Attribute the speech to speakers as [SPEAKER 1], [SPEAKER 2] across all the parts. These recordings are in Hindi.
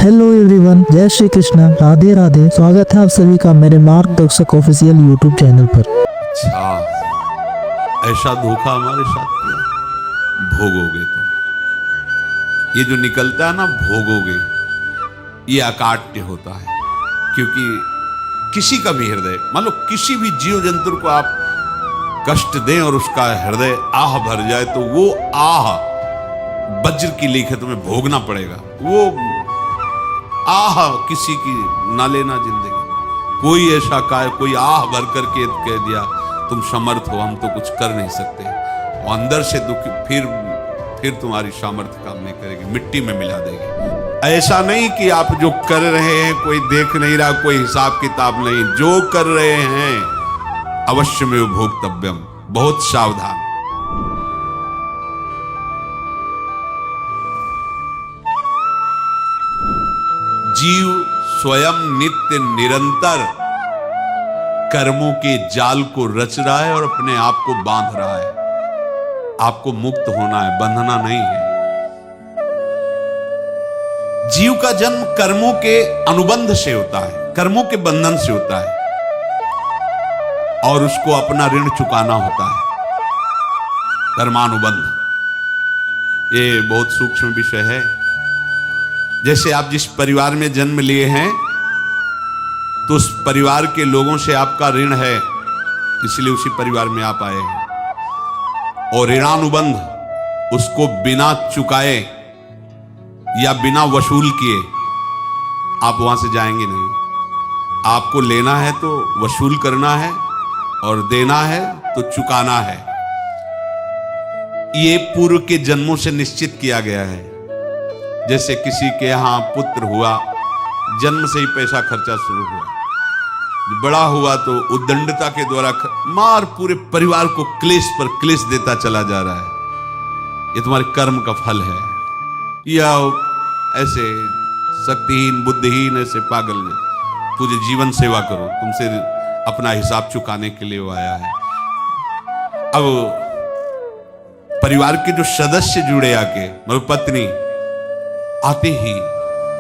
[SPEAKER 1] हेलो एवरीवन, जय श्री कृष्ण, राधे राधे। स्वागत है आप सभी का मेरे मार्गदर्शक ऑफिशियल यूट्यूब चैनल पर।
[SPEAKER 2] अच्छा, ऐसा धोखा हमारे साथ किया, भोगोगे तुम। ये जो निकलता है ना, भोगोगे, ये अकाट्य होता है। क्योंकि किसी का भी हृदय, मान लो किसी भी जीव जंतु को आप कष्ट दें और उसका हृदय आह भर जाए, तो वो आह वज्र की लीक है, तुम्हें भोगना पड़ेगा। वो आह किसी की ना लेना जिंदगी। कोई ऐसा कोई आह भर करके कह दिया तुम समर्थ हो, हम तो कुछ कर नहीं सकते, और अंदर से दुखी, फिर तुम्हारी सामर्थ्य काम नहीं करेगी, मिट्टी में मिला देगी। ऐसा नहीं कि आप जो कर रहे हैं कोई देख नहीं रहा, कोई हिसाब किताब नहीं, जो कर रहे हैं अवश्य में भोक्तव्यम। बहुत सावधान। जीव स्वयं नित्य निरंतर कर्मों के जाल को रच रहा है और अपने आप को बांध रहा है। आपको मुक्त होना है, बंधना नहीं है। जीव का जन्म कर्मों के अनुबंध से होता है, कर्मों के बंधन से होता है, और उसको अपना ऋण चुकाना होता है। कर्मानुबंध ये बहुत सूक्ष्म विषय है। जैसे आप जिस परिवार में जन्म लिए हैं, तो उस परिवार के लोगों से आपका ऋण है, इसलिए उसी परिवार में आप आए हैं। और ऋणानुबंध, उसको बिना चुकाए या बिना वसूल किए आप वहां से जाएंगे नहीं। आपको लेना है तो वसूल करना है, और देना है तो चुकाना है। ये पूर्व के जन्मों से निश्चित किया गया है। जैसे किसी के यहां पुत्र हुआ, जन्म से ही पैसा खर्चा शुरू हुआ, बड़ा हुआ तो उद्दंडता के द्वारा मार पूरे परिवार को क्लेश पर क्लेश देता चला जा रहा है। ये तुम्हारे कर्म का फल है। या ऐसे शक्तिहीन बुद्धिहीन ऐसे पागल पूरे जीवन सेवा करो, तुमसे अपना हिसाब चुकाने के लिए वो आया है। अब परिवार के जो सदस्य जुड़े आके, मतलब पत्नी आते ही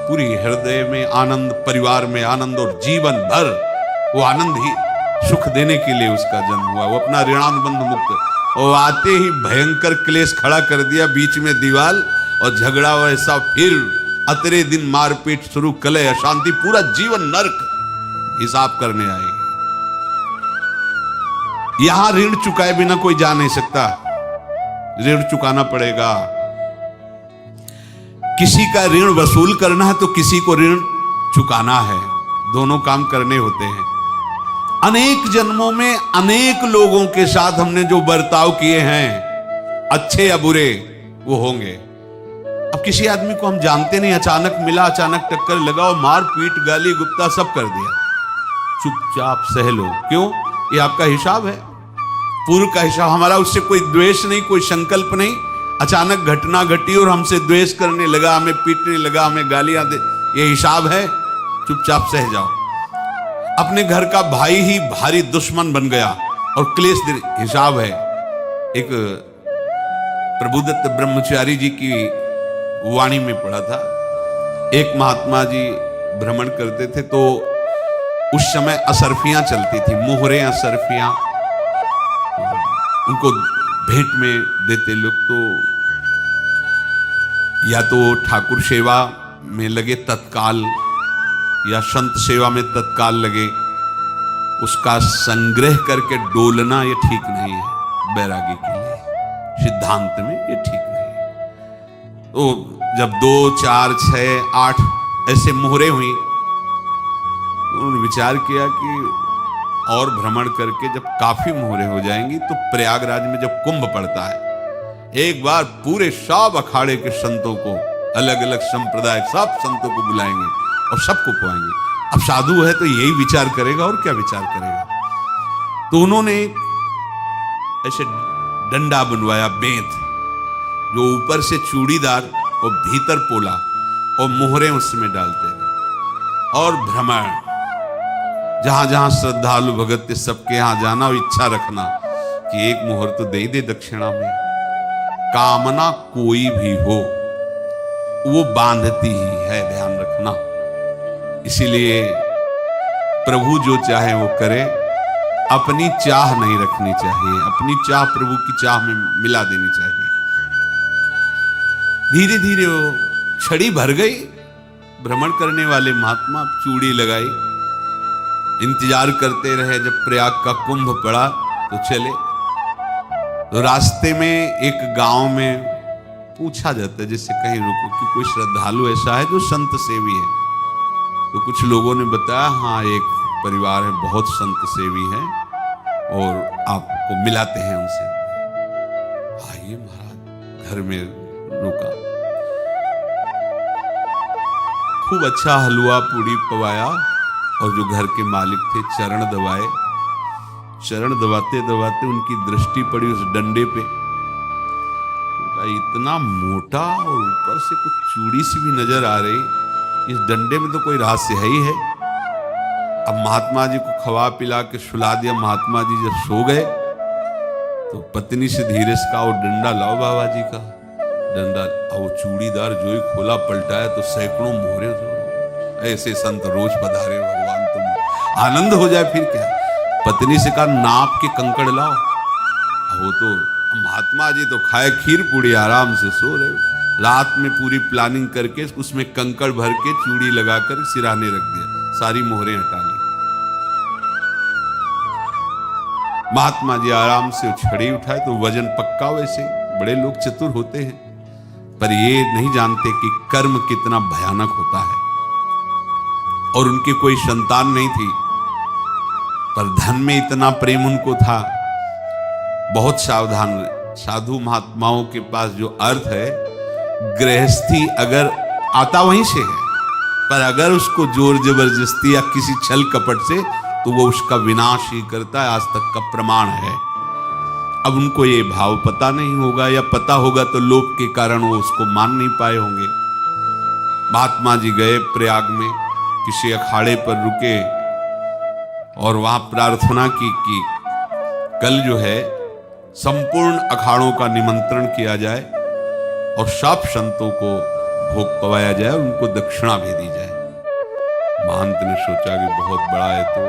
[SPEAKER 2] पूरी हृदय में आनंद, परिवार में आनंद, और जीवन भर वो आनंद ही सुख देने के लिए उसका जन्म हुआ। वो अपना ऋणानुबंध मुक्त, और आते ही भयंकर क्लेश खड़ा कर दिया, बीच में दीवार और झगड़ा वैसा, फिर अतरे दिन मारपीट शुरू, कलह अशांति, पूरा जीवन नरक हिसाब करने आए। यहां ऋण चुकाए बिना कोई जा नहीं सकता, ऋण चुकाना पड़ेगा। किसी का ऋण वसूल करना है तो किसी को ऋण चुकाना है, दोनों काम करने होते हैं। अनेक जन्मों में अनेक लोगों के साथ हमने जो बर्ताव किए हैं, अच्छे या बुरे, वो होंगे। अब किसी आदमी को हम जानते नहीं, अचानक मिला, अचानक टक्कर लगा और मार पीट गाली गुप्ता सब कर दिया, चुपचाप सह लो। क्यों? ये आपका हिसाब है, पूर्व का हिसाब। हमारा उससे कोई द्वेष नहीं, कोई संकल्प नहीं। अचानक घटना घटी और हमसे द्वेष करने लगा, हमें पीटने लगा, हमें गालियां दे, ये हिसाब है, चुपचाप सह जाओ। अपने घर का भाई ही भारी दुश्मन बन गया और क्लेश हिसाब है। एक प्रभुदत्त ब्रह्मचारी जी की वाणी में पढ़ा था, एक महात्मा जी भ्रमण करते थे, तो उस समय असरफियां चलती थी, मोहरे असरफियां उनको भेंट में देते लोग। तो या तो ठाकुर सेवा में लगे तत्काल, या संत सेवा में तत्काल लगे, उसका संग्रह करके डोलना ये ठीक नहीं है बैरागी के लिए, सिद्धांत में ये ठीक नहीं है। तो जब 2, 4, 6, 8 ऐसे मोहरे हुई, उन्होंने विचार किया कि और भ्रमण करके जब काफी मोहरे हो जाएंगी तो प्रयागराज में जब कुंभ पड़ता है, एक बार पूरे सब अखाड़े के संतों को, अलग अलग संप्रदाय सब संतों को बुलाएंगे और सबको पुआएंगे। अब साधु है तो यही विचार करेगा, और क्या विचार करेगा। तो उन्होंने ऐसे डंडा बनवाया, बेंत, जो ऊपर से चूड़ीदार और भीतर पोला, और मोहरे उसमें डालते हैं, और भ्रमण, जहां जहां श्रद्धालु भगत थे सबके यहां जाना, और इच्छा रखना कि एक मोहर तो दे दे दक्षिणा में, कामना कोई भी हो, वो बांधती ही है, ध्यान रखना। इसीलिए प्रभु जो चाहे वो करे, अपनी चाह नहीं रखनी चाहिए, अपनी चाह प्रभु की चाह में मिला देनी चाहिए। धीरे धीरे वो छड़ी भर गई, भ्रमण करने वाले महात्मा चूड़ी लगाई, इंतजार करते रहे। जब प्रयाग का कुंभ पड़ा तो चले। तो रास्ते में एक गांव में पूछा जाता है, जिससे कहीं रुको कि कोई श्रद्धालु ऐसा है जो संत सेवी है। तो कुछ लोगों ने बताया, हाँ एक परिवार है, बहुत संत सेवी है और आपको मिलाते हैं उनसे। आइए महाराज, घर में रुका, खूब अच्छा हलवा पूड़ी पवाया और जो घर के मालिक थे चरण दबाए। चरण दबाते दबाते उनकी दृष्टि पड़ी उस डंडे पे, इतना मोटा और ऊपर से कुछ चूड़ी सी भी नजर आ रही, इस डंडे में तो कोई रहस्य है ही है। अब महात्मा जी को खवा पिला के सुला दिया। महात्मा जी जब सो गए तो पत्नी से धीरे से कहा, वो डंडा लाओ बाबा जी का डंडा। वो चूड़ीदार जो ही खोला पलटाया तो सैकड़ों मोहरे। ऐसे संत रोज पधारे भगवान, तुम आनंद हो जाए फिर क्या। पत्नी से कहा, नाप के कंकड़ लाओ। वो तो महात्मा जी तो खाए खीर पूड़ी, आराम से सो रहे। रात में पूरी प्लानिंग करके उसमें कंकड़ भर के चूड़ी लगाकर सिराने रख दिया, सारी मोहरें हटा ली। महात्मा जी आराम से छड़ी उठाए तो वजन पक्का। वैसे बड़े लोग चतुर होते हैं, पर ये नहीं जानते कि कर्म कितना भयानक होता है। और उनकी कोई संतान नहीं थी, पर धन में इतना प्रेम उनको था। बहुत सावधान। साधु महात्माओं के पास जो अर्थ है, गृहस्थी अगर आता वहीं से है, पर अगर उसको जोर जबरदस्ती या किसी छल कपट से, तो वो उसका विनाश ही करता है। आज तक का प्रमाण है। अब उनको ये भाव पता नहीं होगा, या पता होगा तो लोभ के कारण वो उसको मान नहीं पाए होंगे। महात्मा जी गए प्रयाग में, किसी अखाड़े पर रुके और वहां प्रार्थना की कि कल जो है संपूर्ण अखाड़ों का निमंत्रण किया जाए और सब संतों को भोग पवाया जाए और उनको दक्षिणा भी दी जाए। महंत ने सोचा कि बहुत बड़ा है तो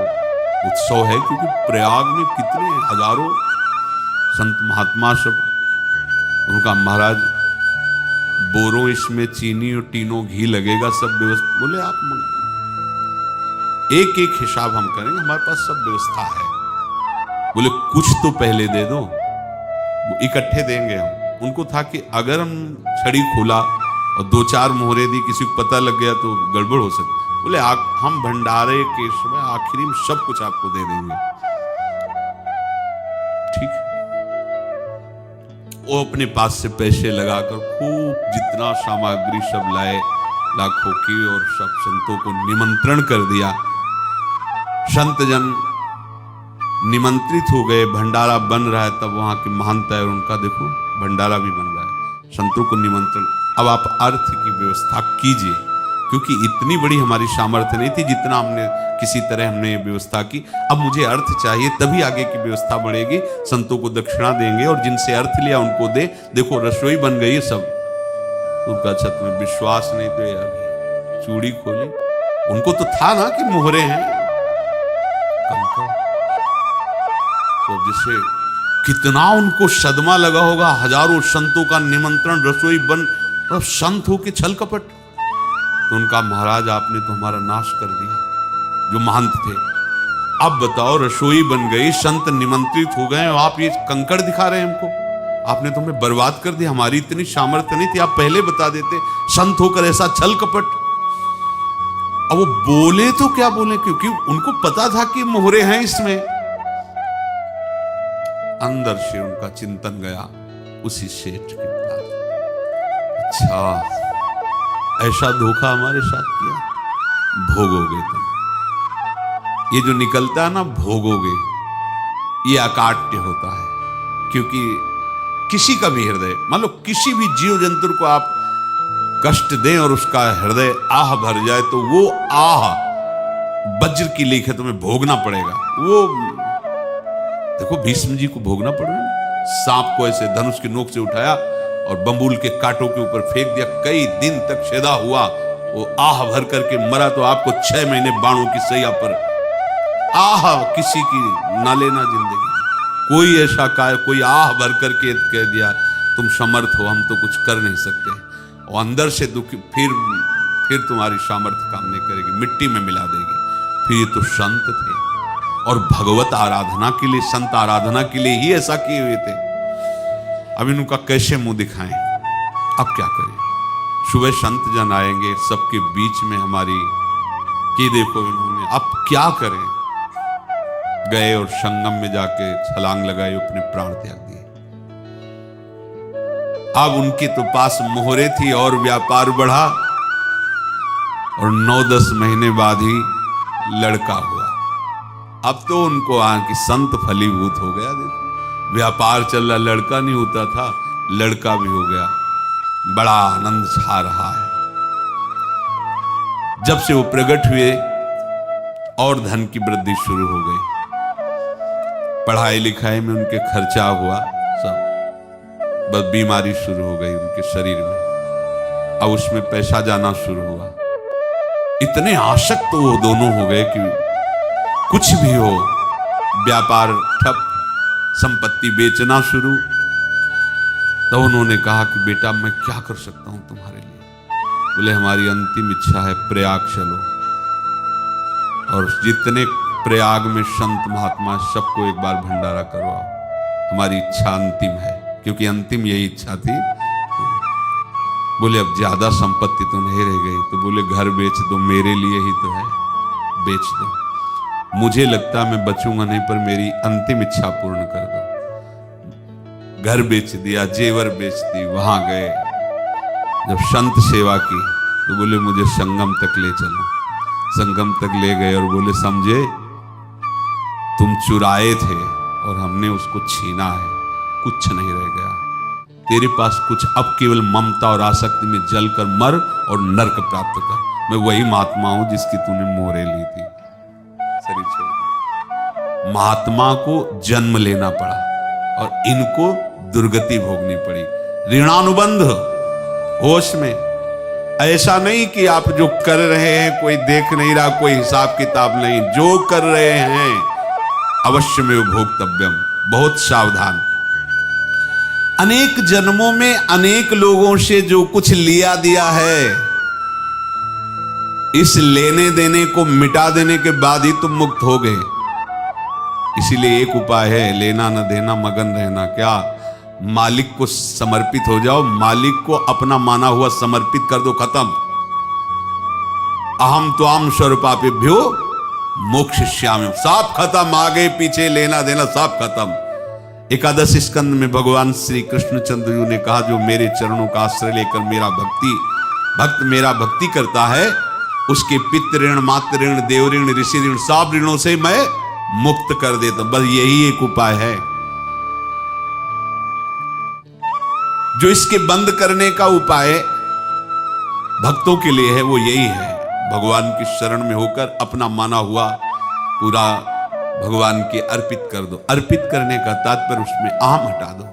[SPEAKER 2] उत्सव है, क्योंकि प्रयाग में कितने हजारों संत महात्मा सब। उनका महाराज बोरों इसमें चीनी और तीनों घी लगेगा, सब व्यवस्था। बोले आप एक एक हिसाब हम करेंगे, हमारे पास सब व्यवस्था है। बोले कुछ तो पहले दे दो, वो इकट्ठे देंगे हम। उनको था कि अगर हम छड़ी खोला और दो चार मोहरे दी, किसी को पता लग गया तो गड़बड़ हो सकती। बोले हम भंडारे के समय आखिरी में सब कुछ आपको दे देंगे। ठीक। वो अपने पास से पैसे लगाकर खूब जितना सामग्री सब लाए, लाखों की, और सब संतों को निमंत्रण कर दिया। संत जन निमंत्रित हो गए, भंडारा बन रहा है। तब वहां के महंत है, उनका देखो भंडारा भी बन रहा है, संतों को निमंत्रण। अब आप अर्थ की व्यवस्था कीजिए, क्योंकि इतनी बड़ी हमारी सामर्थ्य नहीं थी जितना हमने किसी तरह हमने व्यवस्था की। अब मुझे अर्थ चाहिए, तभी आगे की व्यवस्था बढ़ेगी। संतों को दक्षिणा देंगे और जिनसे अर्थ लिया उनको दे। देखो रसोई बन गई है सब। उनका छत में विश्वास नहीं तो यार, चूड़ी खोली, उनको तो था ना कि मोहरे हैं कंकड़। तो जिससे कितना उनको सदमा लगा होगा। हजारों संतों का निमंत्रण, रसोई बन, तो संत हो के छल कपट। तो उनका महाराज आपने तो हमारा नाश कर दिया, जो महंत थे। अब बताओ रसोई बन गई, संत निमंत्रित हो गए, आप ये कंकड़ दिखा रहे हैं हमको। आपने तो हमें बर्बाद कर दिया, हमारी इतनी सामर्थ्य नहीं थी, आप पहले बता देते। संत होकर ऐसा छल कपट। अब वो बोले तो क्या बोले, क्योंकि उनको पता था कि मोहरे हैं इसमें। अंदर से उनका चिंतन गया उसी सेठ के पास, अच्छा ऐसा धोखा हमारे साथ किया, भोगोगे तुम। ये जो निकलता है ना भोगोगे, ये अकाट्य होता है। क्योंकि किसी का भी हृदय, मान लो किसी भी जीव जंतु को आप कष्ट दें और उसका हृदय आह भर जाए, तो वो आह वज्र की लेख है, तुम्हें भोगना पड़ेगा। वो देखो भीष्म जी को भोगना पड़ रहा है। सांप को ऐसे धनुष की नोक से उठाया, और बम्बूल के कांटों के ऊपर फेंक दिया। कई दिन तक शेदा हुआ, वो आह भर करके मरा तो आपको 6 महीने बाणों की सैया पर आह किसी की ना लेना जिंदगी। कोई ऐसा कोई आह भर करके कह दिया तुम समर्थ हो, हम तो कुछ कर नहीं सकते, और अंदर से दुखी, फिर तुम्हारी सामर्थ्य काम नहीं करेगी, मिट्टी में मिला देगी। फिर ये तो संत थे और भगवत आराधना के लिए, संत आराधना के लिए ही ऐसा किए हुए थे। अब इनका कैसे मुंह दिखाएं, अब क्या करें। सुबह संत जन आएंगे, सबके बीच में हमारी कि देखो इन्होंने, अब क्या करें। गए और संगम में जाके छलांग लगाई, अपने प्राण त्याग दिए। अब उनके तो पास मोहरे थी और व्यापार बढ़ा, और 9-10 महीने बाद ही लड़का हुआ। अब तो उनको कि संत फलीभूत हो गया। देखो व्यापार चल रहा, लड़का नहीं होता था, लड़का भी हो गया। बड़ा आनंद छा रहा है। जब से वो प्रकट हुए और धन की वृद्धि शुरू हो गई, पढ़ाई लिखाई में उनके खर्चा हुआ सब, बस बीमारी शुरू हो गई उनके शरीर में। अब उसमें पैसा जाना शुरू हुआ। इतने आसक्त तो वो दोनों हो गए कि कुछ भी हो, व्यापार ठप, संपत्ति बेचना शुरू। तो उन्होंने कहा कि बेटा मैं क्या कर सकता हूं तुम्हारे लिए। बोले हमारी अंतिम इच्छा है प्रयाग चलो, और जितने प्रयाग में संत महात्मा सबको एक बार भंडारा करवाओ। हमारी इच्छा अंतिम है, क्योंकि अंतिम यही इच्छा थी। बोले अब ज्यादा संपत्ति तो नहीं रह गई। तो बोले घर बेच दो, मेरे लिए ही तो है, बेच दो। मुझे लगता मैं बचूंगा नहीं, पर मेरी अंतिम इच्छा पूर्ण कर दो। घर बेच दिया, जेवर बेच दी। वहां गए, जब संत सेवा की तो बोले मुझे संगम तक ले चलो। संगम तक ले गए और बोले समझे तुम चुराए थे और हमने उसको छीना है, कुछ नहीं रह गया तेरे पास कुछ, अब केवल ममता और आसक्ति में जलकर मर और नरक प्राप्त कर। मैं वही महात्मा हूं जिसकी तूने मोहरे ली थी, शरीर छोड़ दिया। महात्मा को जन्म लेना पड़ा और इनको दुर्गति भोगनी पड़ी। ऋणानुबंध होश में, ऐसा नहीं कि आप जो कर रहे हैं कोई देख नहीं रहा, कोई हिसाब किताब नहीं, जो कर रहे हैं अवश्य में भोक्तव्यम। बहुत सावधान। अनेक जन्मों में अनेक लोगों से जो कुछ लिया दिया है, इस लेने देने को मिटा देने के बाद ही तुम मुक्त हो गए। इसीलिए एक उपाय है, लेना न देना, मगन रहना। क्या? मालिक को समर्पित हो जाओ, मालिक को अपना माना हुआ समर्पित कर दो, खत्म। अहम त्वाम स्वरूपापेभ्यो मोक्षयिष्यामि, सब खत्म। आगे पीछे लेना देना सब खत्म। एकादश स्कंद में भगवान श्री कृष्णचंद्र जी ने कहा, जो मेरे चरणों का आश्रय लेकर भक्त मेरा भक्ति करता है, उसके पितृ ऋण, मातृ ऋण, देव ऋण, ऋषि ऋण, सब ऋणों से मैं मुक्त कर देता। बस यही एक उपाय है जो इसके बंद करने का उपाय भक्तों के लिए है, वो यही है, भगवान की शरण में होकर अपना माना हुआ पूरा भगवान के अर्पित कर दो। अर्पित करने का तात्पर्य उसमें अहम हटा दो।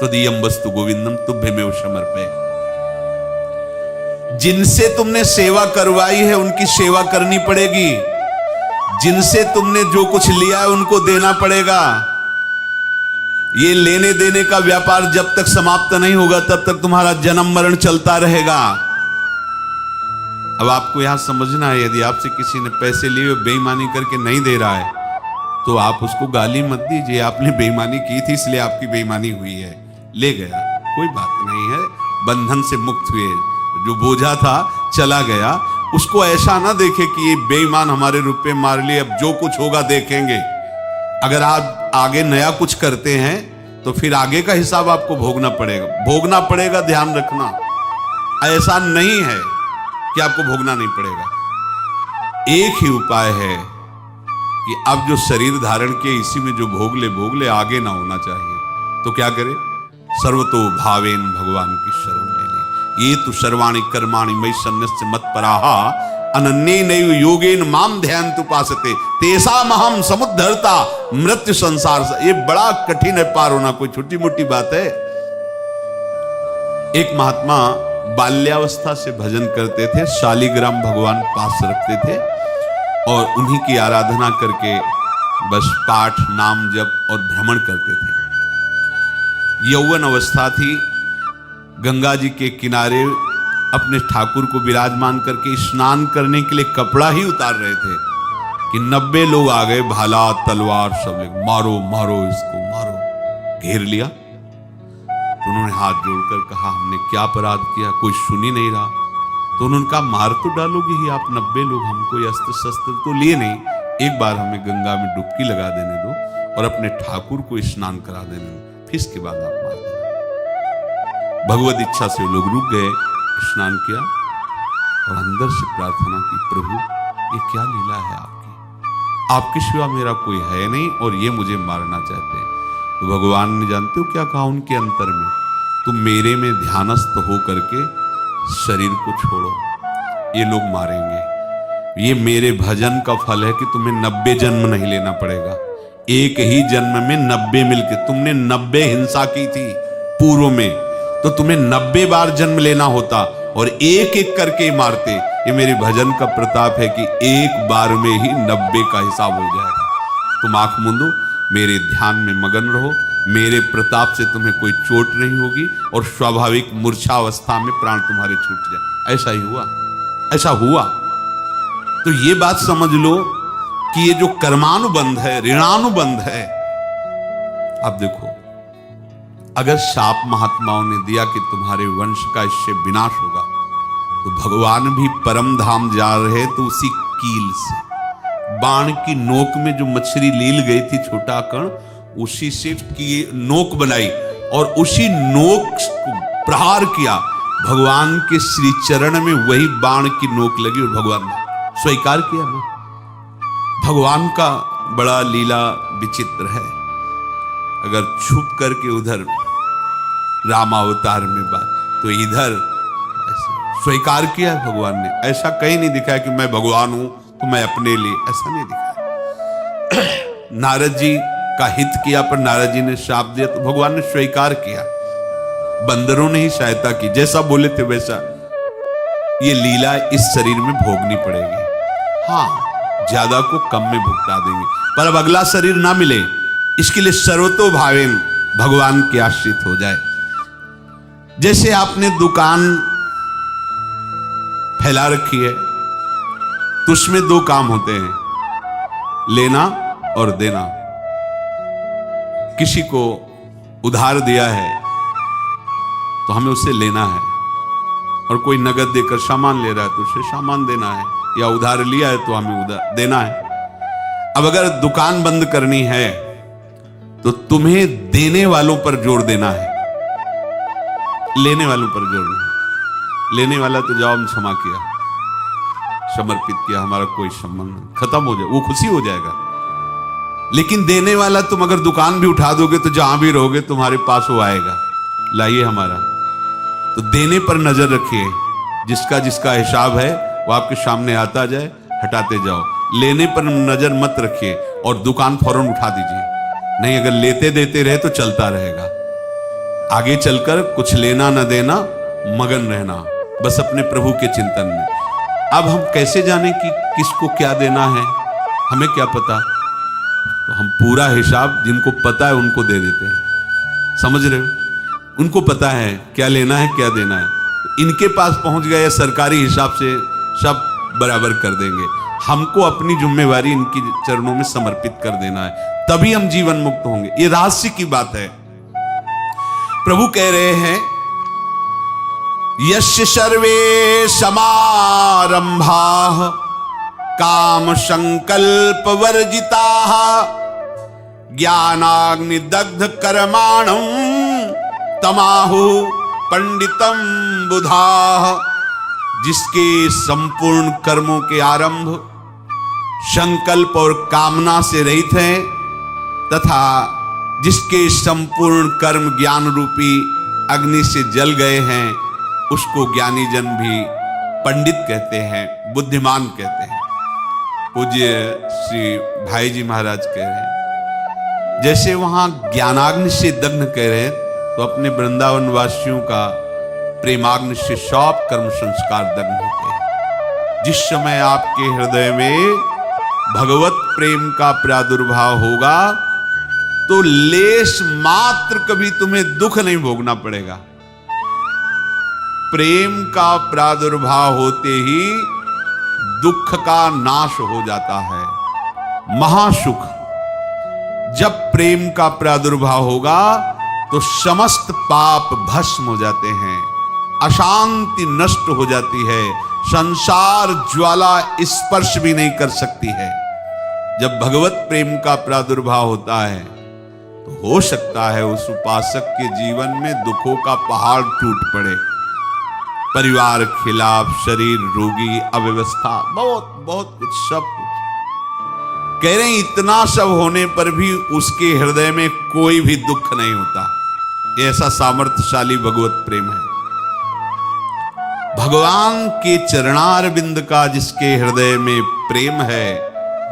[SPEAKER 2] तो दियम वस्तु गोविंदम तुभ्यमेव समर्पये। जिनसे तुमने सेवा करवाई है उनकी सेवा करनी पड़ेगी, जिनसे तुमने जो कुछ लिया है उनको देना पड़ेगा। ये लेने देने का व्यापार जब तक समाप्त नहीं होगा तब तक तुम्हारा जन्म मरण चलता रहेगा। अब आपको यहां समझना है, यदि आपसे किसी ने पैसे लिए बेईमानी करके नहीं दे रहा है तो आप उसको गाली मत दीजिए, आपने बेईमानी की थी इसलिए आपकी बेईमानी हुई है, ले गया, कोई बात नहीं है, बंधन से मुक्त हुए, जो बोझा था चला गया। उसको ऐसा ना देखे कि ये बेईमान हमारे रुपए मार लिए, अब जो कुछ होगा देखेंगे। अगर आप आगे नया कुछ करते हैं तो फिर आगे का हिसाब आपको भोगना पड़ेगा, ध्यान रखना। ऐसा नहीं है कि आपको भोगना नहीं पड़ेगा। एक ही उपाय है कि अब जो शरीर धारण किए इसी में जो भोग ले, आगे ना होना चाहिए। तो क्या करे? सर्वतो भावेन भगवान की शरण ले ले। ये तो सर्वाणि कर्माणि मयि सन्न्यस्य मत्पराहा अनन्येनैव योगेन माम ध्यायन्तु उपासते तेषामहं समुद्धर्ता मृत्यु संसार से। ये बड़ा कठिन है पार होना, कोई छोटी मोटी बात है? एक महात्मा बाल्यावस्था से भजन करते थे, शालिग्राम भगवान पास रखते थे और उन्हीं की आराधना करके बस पाठ नाम जप और भ्रमण करते थे। यौवन अवस्था थी, गंगा जी के किनारे अपने ठाकुर को विराजमान करके स्नान करने के लिए कपड़ा ही उतार रहे थे कि 90 लोग आ गए, भाला तलवार सब लेकर, मारो मारो इसको मारो, घेर लिया। तो उन्होंने हाथ जोड़कर कहा हमने क्या अपराध किया, कोई सुन ही नहीं रहा। तो उन्होंने कहा मार तो डालोगे ही आप 90 लोग, हम कोई अस्त्र शस्त्र तो लिए नहीं, एक बार हमें गंगा में डुबकी लगा देने दो और अपने ठाकुर को स्नान करा देने दो, फिर इसके बाद आप मार देना। भगवत इच्छा से लोग रुक गए, स्नान किया और अंदर से प्रार्थना की, प्रभु ये क्या लीला है आपके सिवा मेरा कोई है नहीं और ये मुझे मारना चाहते हैं। तो भगवान ने जानते हो क्या कहा उनके अंतर में, तुम मेरे में ध्यानस्थ हो करके शरीर को छोड़ो, ये लोग मारेंगे। ये मेरे भजन का फल है कि तुम्हें 90 जन्म नहीं लेना पड़ेगा, एक ही जन्म में 90 मिलके, तुमने 90 हिंसा की थी पूर्व में, तो तुम्हें 90 बार जन्म लेना होता और एक एक करके मारते। ये मेरे भजन का प्रताप है कि एक बार में ही 90 का हिसाब हो जाएगा। तुम आंख मूंदो, मेरे ध्यान में मगन रहो, मेरे प्रताप से तुम्हें कोई चोट नहीं होगी और स्वाभाविक मूर्छावस्था में प्राण तुम्हारे छूट जाए। ऐसा ही हुआ, ऐसा हुआ। तो ये बात समझ लो कि ये जो कर्मानुबंध है, ऋणानुबंध है। अब देखो, अगर शाप महात्माओं ने दिया कि तुम्हारे वंश का इससे विनाश होगा, तो भगवान भी परम धाम जा रहे तो उसी कील से, बाण की नोक में जो मछली लील गई थी छोटा कण, उसी से की नोक बनाई और उसी नोक को प्रहार किया, भगवान के श्री चरण में वही बाण की नोक लगी और भगवान ने स्वीकार किया ना। भगवान का बड़ा लीला विचित्र है। अगर छुप करके उधर रामावतार में बात, तो इधर स्वीकार किया है भगवान ने। ऐसा कहीं नहीं दिखाया कि मैं भगवान हूं तो मैं अपने लिए, ऐसा नहीं दिखाया। नारद जी का हित किया पर नारद जी ने शाप दिया तो भगवान ने स्वीकार किया। बंदरों ने ही सहायता की, जैसा बोले थे वैसा। ये लीला इस शरीर में भोगनी पड़ेगी। हाँ, ज्यादा को कम में भुगता देंगे, पर अब अगला शरीर ना मिले, इसके लिए सर्वतो भावेन भगवान के आश्रित हो जाए। जैसे आपने दुकान फैला रखी है तो उसमें दो काम होते हैं, लेना और देना। किसी को उधार दिया है तो हमें उसे लेना है, और कोई नगद देकर सामान ले रहा है तो उसे सामान देना है, या उधार लिया है तो हमें उधार देना है। अब अगर दुकान बंद करनी है तो तुम्हें देने वालों पर जोर देना है, लेने वालों पर जोर नहीं। लेने वाला तो जाओ हम क्षमा किया, समर्पित किया, हमारा कोई संबंध नहीं, खत्म हो जाए, वो खुशी हो जाएगा। लेकिन देने वाला तुम अगर दुकान भी उठा दोगे तो जहां भी रहोगे तुम्हारे पास वो आएगा, लाइए हमारा। तो देने पर नजर रखिए, जिसका जिसका हिसाब है वो आपके सामने आता जाए, हटाते जाओ। लेने पर नजर मत रखिए और दुकान फौरन उठा दीजिए, नहीं अगर लेते देते रहे तो चलता रहेगा। आगे चलकर कुछ लेना न देना, मगन रहना बस अपने प्रभु के चिंतन में। अब हम कैसे जाने कि किसको क्या देना है, हमें क्या पता। तो हम पूरा हिसाब जिनको पता है उनको दे देते हैं, समझ रहे हो, उनको पता है क्या लेना है क्या देना है। तो इनके पास पहुंच गए, सरकारी हिसाब से सब बराबर कर देंगे। हमको अपनी जिम्मेवारी इनकी चरणों में समर्पित कर देना है, तभी हम जीवन मुक्त होंगे। ये रहस्य की बात है। प्रभु कह रहे हैं, यस्य सर्वे समारंभाः काम संकल्प वर्जिताः ज्ञानाग्नि दग्ध कर्माणं तमाहु पंडितम बुधाः। जिसके संपूर्ण कर्मों के आरंभ संकल्प और कामना से रहित हैं, तथा जिसके संपूर्ण कर्म ज्ञान रूपी अग्नि से जल गए हैं, उसको ज्ञानी जन भी पंडित कहते हैं, बुद्धिमान कहते हैं। पूज्य श्री भाई जी महाराज कह रहे हैं, जैसे वहां ज्ञानाग्नि से दग्ध कह रहे हैं, तो अपने वृंदावन वासियों का प्रेमाग्नि से सब कर्म संस्कार दग्न होते हैं। जिस समय आपके हृदय में भगवत प्रेम का प्रादुर्भाव होगा तो लेश मात्र कभी तुम्हें दुख नहीं भोगना पड़ेगा। प्रेम का प्रादुर्भाव होते ही दुख का नाश हो जाता है। महासुख। जब प्रेम का प्रादुर्भाव होगा तो समस्त पाप भस्म हो जाते हैं, अशांति नष्ट हो जाती है, संसार ज्वाला स्पर्श भी नहीं कर सकती है। जब भगवत प्रेम का प्रादुर्भाव होता है तो हो सकता है उस उपासक के जीवन में दुखों का पहाड़ टूट पड़े। परिवार खिलाफ, शरीर रोगी, अव्यवस्था, बहुत बहुत कुछ, सब कुछ। कह रहे हैं इतना सब होने पर भी उसके हृदय में कोई भी दुख नहीं होता। ऐसा सामर्थ्यशाली भगवत प्रेम है। भगवान के चरणारविंद का जिसके हृदय में प्रेम है,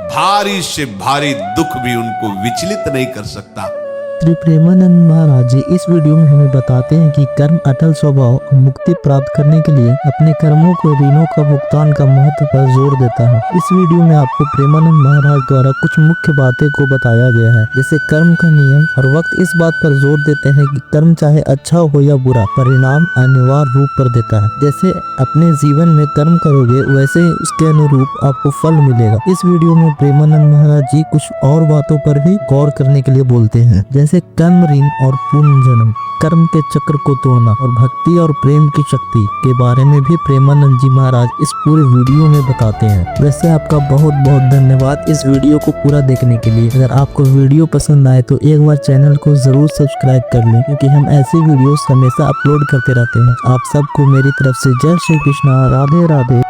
[SPEAKER 2] भारी से भारी दुख भी उनको विचलित नहीं कर सकता।
[SPEAKER 1] श्री प्रेमानंद महाराज जी इस वीडियो में हमें बताते हैं कि कर्म अटल स्वभाव और मुक्ति प्राप्त करने के लिए अपने कर्मों को ऋणों का भुगतान का महत्व पर जोर देता है। इस वीडियो में आपको प्रेमानंद महाराज द्वारा कुछ मुख्य बातें को बताया गया है, जैसे कर्म का नियम और वक्त इस बात पर जोर देते हैं कि कर्म चाहे अच्छा हो या बुरा, परिणाम अनिवार्य रूप पर देता है। जैसे अपने जीवन में कर्म करोगे वैसे ही उसके अनुरूप आपको फल मिलेगा। इस वीडियो में प्रेमानंद महाराज जी कुछ और बातों पर भी गौर करने के लिए बोलते हैं, जैसे कर्म ऋण और पुनर्जन्म, कर्म के चक्र को तोड़ना और भक्ति और प्रेम की शक्ति के बारे में भी प्रेमानंद जी महाराज इस पूरे वीडियो में बताते हैं। वैसे आपका बहुत बहुत धन्यवाद इस वीडियो को पूरा देखने के लिए। अगर आपको वीडियो पसंद आए तो एक बार चैनल को जरूर सब्सक्राइब कर लें, क्योंकि हम ऐसे वीडियोस हमेशा अपलोड करते रहते हैं। आप सबको मेरी तरफ से जय श्री कृष्णा, राधे राधे।